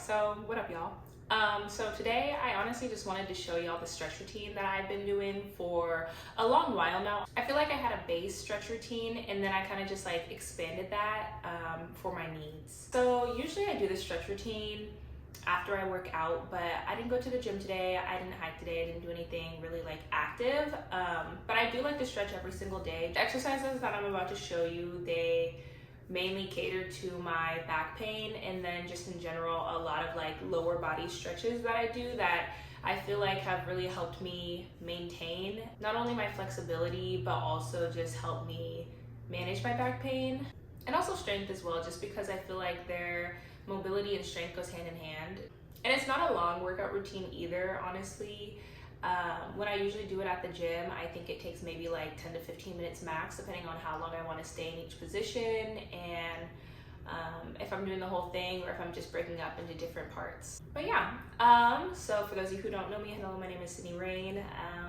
So what up, y'all? So today I honestly just wanted to show y'all the stretch routine that I've been doing for a long while now. I feel like I had a base stretch routine and then I kind of just like expanded that for my needs. So usually I do the stretch routine after I work out, but I didn't go to the gym today, I didn't hike today, I didn't do anything really like active, but I do like to stretch every single day. The exercises that I'm about to show you, they mainly cater to my back pain, and then just in general a lot of like lower body stretches that I do that I feel like have really helped me maintain not only my flexibility but also just help me manage my back pain, and also strength as well, just because I feel like their mobility and strength goes hand in hand. And it's not a long workout routine either, honestly. When I usually do it at the gym, I think it takes maybe like 10 to 15 minutes max, depending on how long I want to stay in each position, and if I'm doing the whole thing or if I'm just breaking up into different parts. But yeah, so for those of you who don't know me, hello, my name is Sydney Rain.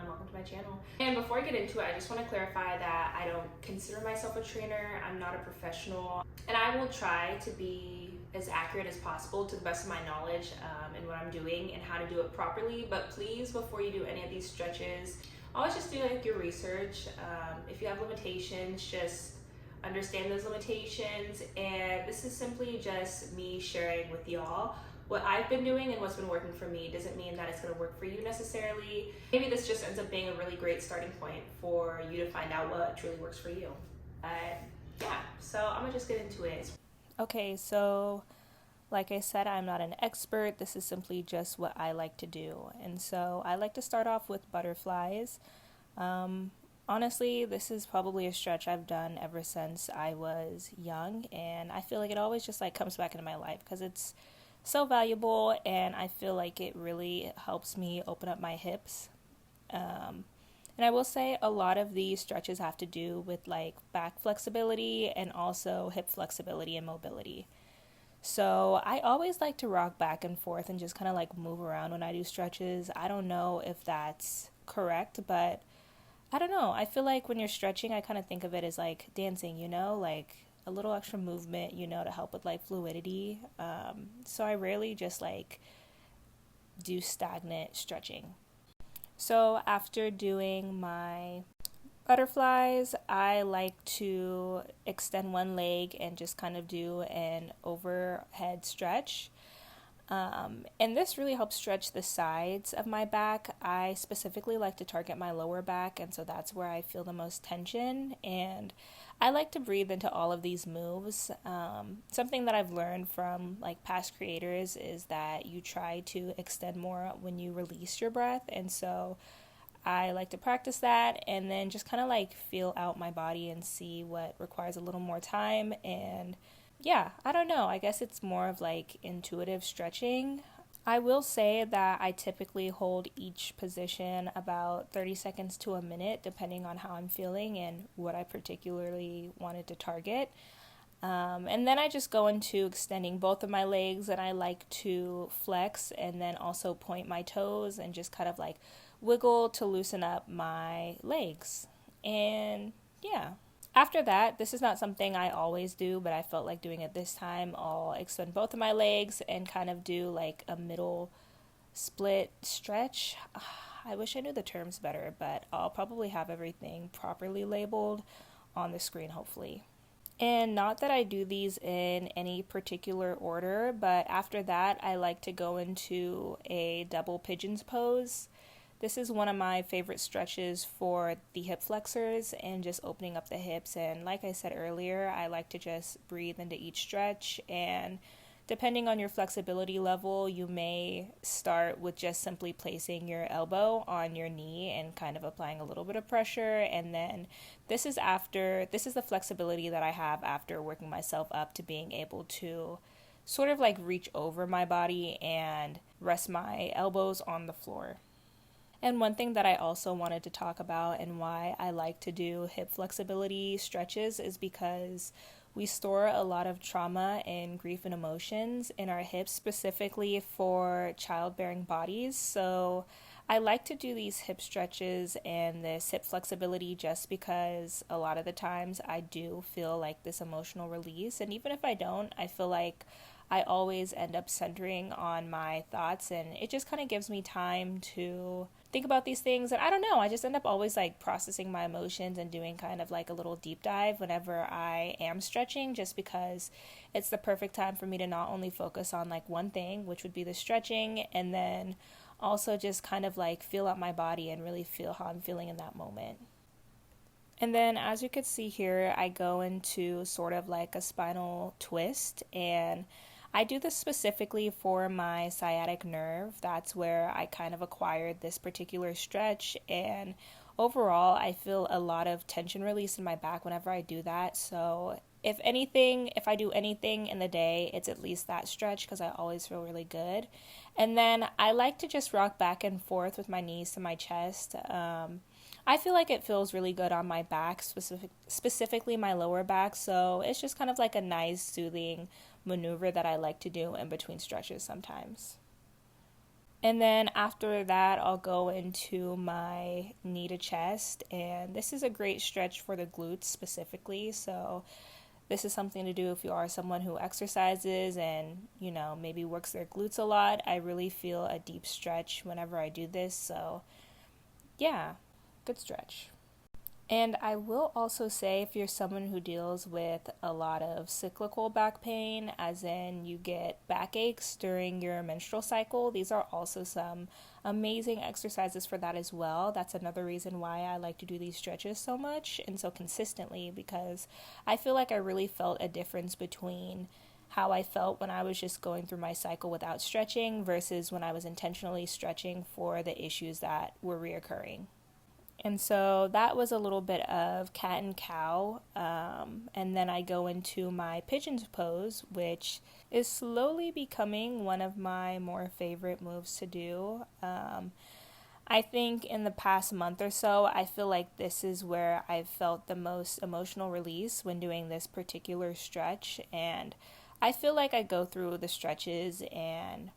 Welcome to my channel. And before I get into it, I just want to clarify that I don't consider myself a trainer. I'm not a professional, and I will try to be as accurate as possible to the best of my knowledge in what I'm doing and how to do it properly. But please, before you do any of these stretches, always just do like your research. If you have limitations, just understand those limitations. And this is simply just me sharing with y'all what I've been doing and what's been working for me. Doesn't mean that it's going to work for you necessarily. Maybe this just ends up being a really great starting point for you to find out what truly works for you. Yeah, so I'm gonna just get into it. Okay, so like I said, I'm not an expert. This is simply just what I like to do. And so I like to start off with butterflies. Honestly, this is probably a stretch I've done ever since I was young, and I feel like it always just like comes back into my life because it's so valuable, and I feel like it really helps me open up my hips. And I will say a lot of these stretches have to do with like back flexibility and also hip flexibility and mobility. So I always like to rock back and forth and just kind of like move around when I do stretches. I don't know if that's correct, but I don't know. I feel like when you're stretching, I kind of think of it as like dancing, like a little extra movement, to help with like fluidity. So I rarely just like do stagnant stretching. So after doing my butterflies, I like to extend one leg and just kind of do an overhead stretch. And this really helps stretch the sides of my back. I specifically like to target my lower back, and so that's where I feel the most tension. And I like to breathe into all of these moves. Something that I've learned from like past creators is that you try to extend more when you release your breath, and so I like to practice that and then just kind of like feel out my body and see what requires a little more time. And yeah, I don't know. I guess it's more of like intuitive stretching. I will say that I typically hold each position about 30 seconds to a minute, depending on how I'm feeling and what I particularly wanted to target. And then I just go into extending both of my legs, and I like to flex and then also point my toes and just kind of like wiggle to loosen up my legs. And yeah. After that, this is not something I always do, but I felt like doing it this time. I'll extend both of my legs and kind of do like a middle split stretch. I wish I knew the terms better, but I'll probably have everything properly labeled on the screen, hopefully. And not that I do these in any particular order, but after that, I like to go into a double pigeons pose. This is one of my favorite stretches for the hip flexors and just opening up the hips. And like I said earlier, I like to just breathe into each stretch. And depending on your flexibility level, you may start with just simply placing your elbow on your knee and kind of applying a little bit of pressure. And then this is the flexibility that I have after working myself up to being able to sort of like reach over my body and rest my elbows on the floor. And one thing that I also wanted to talk about and why I like to do hip flexibility stretches is because we store a lot of trauma and grief and emotions in our hips, specifically for childbearing bodies. So I like to do these hip stretches and this hip flexibility just because a lot of the times I do feel like this emotional release. And even if I don't, I feel like I always end up centering on my thoughts, and it just kind of gives me time to think about these things. And I don't know, I just end up always like processing my emotions and doing kind of like a little deep dive whenever I am stretching, just because it's the perfect time for me to not only focus on like one thing, which would be the stretching, and then also just kind of like feel out my body and really feel how I'm feeling in that moment. And then, as you can see here, I go into sort of like a spinal twist, and I do this specifically for my sciatic nerve. That's where I kind of acquired this particular stretch, and overall, I feel a lot of tension release in my back whenever I do that. So, if anything, if I do anything in the day, it's at least that stretch because I always feel really good. And then I like to just rock back and forth with my knees to my chest. I feel like it feels really good on my back, specifically my lower back. So it's just kind of like a nice, soothing maneuver that I like to do in between stretches sometimes. And then after that, I'll go into my knee to chest. And this is a great stretch for the glutes specifically. So this is something to do if you are someone who exercises and, maybe works their glutes a lot. I really feel a deep stretch whenever I do this. So yeah, good stretch. And I will also say, if you're someone who deals with a lot of cyclical back pain, as in you get backaches during your menstrual cycle, these are also some amazing exercises for that as well. That's another reason why I like to do these stretches so much and so consistently, because I feel like I really felt a difference between how I felt when I was just going through my cycle without stretching versus when I was intentionally stretching for the issues that were reoccurring. And so that was a little bit of cat and cow. And then I go into my pigeon pose, which is slowly becoming one of my more favorite moves to do. I think in the past month or so, I feel like this is where I've felt the most emotional release when doing this particular stretch. And I feel like I go through the stretches and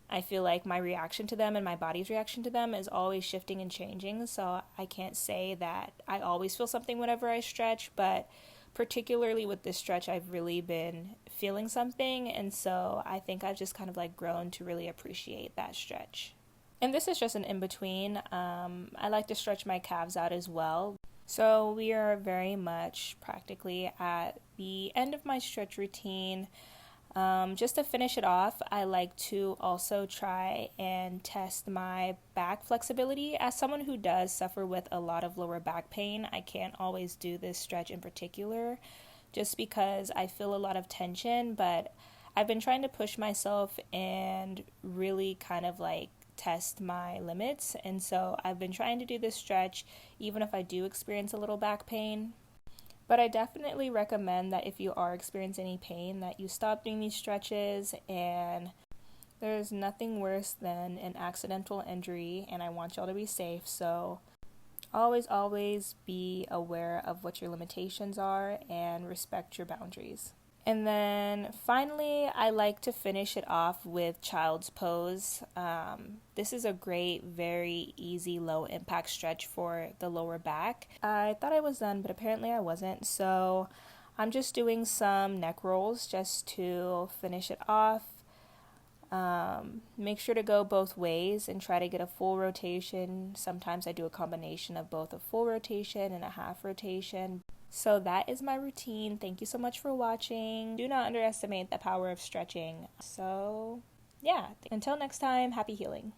I feel like my reaction to them and my body's reaction to them is always shifting and changing. So I can't say that I always feel something whenever I stretch, but particularly with this stretch, I've really been feeling something. And so I think I've just kind of like grown to really appreciate that stretch. And this is just an in-between. I like to stretch my calves out as well. So we are very much practically at the end of my stretch routine. Just to finish it off, I like to also try and test my back flexibility. As someone who does suffer with a lot of lower back pain, I can't always do this stretch in particular just because I feel a lot of tension, but I've been trying to push myself and really kind of like test my limits. And so I've been trying to do this stretch even if I do experience a little back pain. But I definitely recommend that if you are experiencing any pain, that you stop doing these stretches, and there's nothing worse than an accidental injury, and I want y'all to be safe. So always be aware of what your limitations are and respect your boundaries. And then finally, I like to finish it off with child's pose. This is a great, very easy, low impact stretch for the lower back. I thought I was done, but apparently I wasn't. So I'm just doing some neck rolls just to finish it off. Make sure to go both ways and try to get a full rotation. Sometimes I do a combination of both a full rotation and a half rotation. So that is my routine. Thank you so much for watching. Do not underestimate the power of stretching. So yeah, until next time, happy healing.